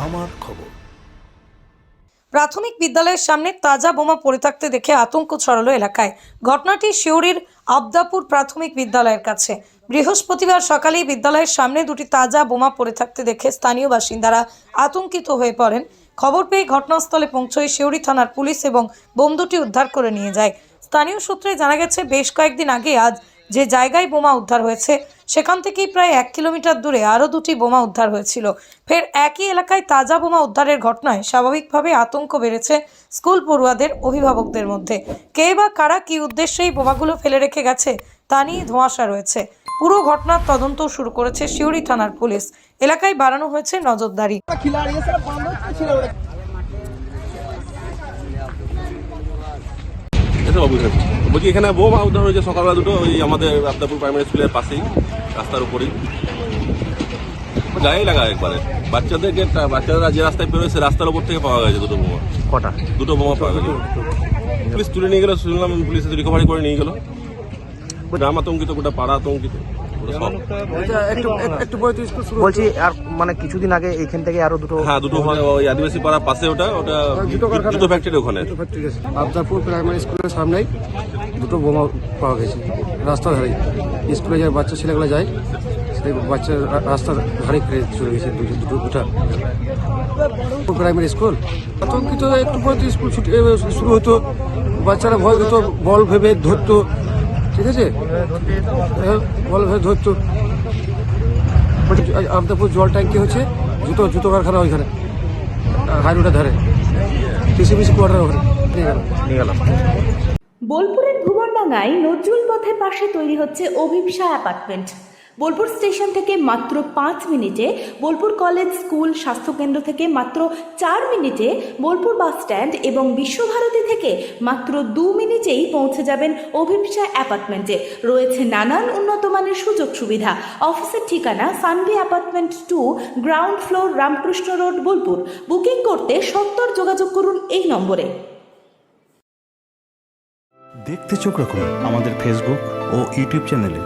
আমার খবর। প্রাথমিক বিদ্যালয়ের সামনে তাজা বোমা পড়ে থাকতে দেখে আতঙ্ক ছড়ালো এলাকায়। ঘটনাটি সিউড়ির আবদাপুর প্রাথমিক বিদ্যালয়ের কাছে। বৃহস্পতিবার সকালেই বিদ্যালয়ের সামনে দুটি তাজা বোমা পড়ে থাকতে দেখে স্থানীয় বাসিন্দারা আতঙ্কিত হয়ে পড়েন। খবর পেয়ে ঘটনাস্থলে পৌঁছয় সিউড়ি থানার পুলিশ এবং বোম দুটি উদ্ধার করে নিয়ে যায়। স্থানীয় সূত্রে জানা গেছে, বেশ কয়েকদিন আগে আজ যে জায়গায় বোমা উদ্ধার হয়েছে সেখান থেকেই প্রায় 1 কিলোমিটার দূরে আরও দুটি বোমা উদ্ধার হয়েছিল। ফের একই এলাকায় তাজা বোমা উদ্ধারের ঘটনায় স্বাভাবিকভাবে আতঙ্ক বেড়েছে স্কুল পড়ুয়াদের, অভিভাবকদের মধ্যে। কে বা কারা কি উদ্দেশ্যে এই বোমাগুলো ফেলে রেখে গেছে তা নিয়ে ধোঁয়াশা রয়েছে। পুরো ঘটনার তদন্ত শুরু করেছে সিউড়ি থানার পুলিশ। এলাকায় বাড়ানো হয়েছে নজরদারি। বলছি এখানে বোমা উদ্ধার হয়েছে সকালবেলা দুটো, ওই আমাদের আবদাপুর প্রাইমারি স্কুলের পাশেই, রাস্তার উপরেই গায়ে লাগা একবারে। বাচ্চারা যে রাস্তায় বেরোয় সে রাস্তার উপর থেকে পাওয়া গেছে দুটো বোমা। কটা? দুটো বোমা পাওয়া গেছে। পুলিশ তুলে নিয়ে গেল, শুনলাম পুলিশ রিকভারি করে নিয়ে গেল। গ্রাম আতঙ্কিত, গোটা পাড়া আতঙ্কিত। বলছি আর মানে কিছুদিন আগে এইখান থেকে আরো দুটো। হ্যাঁ, দুটো ওই আদিবাসী পাড়ার পাশে, ওটা জুতো ফ্যাক্টরি ওখানে। আবদাপুর প্রাইমারি স্কুলের সামনেই দুটো বোমা পাওয়া গেছে রাস্তার ধারে। স্কুলে যায় বাচ্চা ছেলেগুলো যায়, সেই বাচ্চা রাস্তার ধারে চলে গেছে দুটা। প্রাইমারি স্কুল আতঙ্কিত, একটু পরে তো স্কুল ছুটি শুরু হতো, বাচ্চারা ভয় হতো, বল ভেবে ধরতো, ঠিক আছে, বল ভেবে ধরতো। আবদাপুর জল ট্যাঙ্কি হচ্ছে জুতো কারখানা ওইখানে হাইরোডের ধারে, টিসিবিসি কোয়ার্টার ওখানে নিয়ে গেলাম। বোলপুরের ভুবনডাঙ্গায় নজরুল পথের পাশে তৈরি হচ্ছে অভিপ্সা অ্যাপার্টমেন্ট। বোলপুর স্টেশন থেকে মাত্র 5 মিনিটে, বোলপুর কলেজ, স্কুল, স্বাস্থ্যকেন্দ্র থেকে মাত্র 4 মিনিটে, বোলপুর বাস স্ট্যান্ড এবং বিশ্বভারতী থেকে মাত্র 2 মিনিটেই পৌঁছে যাবেন অভিপ্সা অ্যাপার্টমেন্টে। রয়েছে নানান উন্নত মানের সুযোগ সুবিধা। অফিসের ঠিকানা Sanvi apartment 2, ground floor, Ramakrishna road, Bolpur. Booking করতে 70 যোগাযোগ করুন এই নম্বরে। দেখতে চোখ রাখুন আমাদের ফেসবুক ও ইউটিউব চ্যানেলে।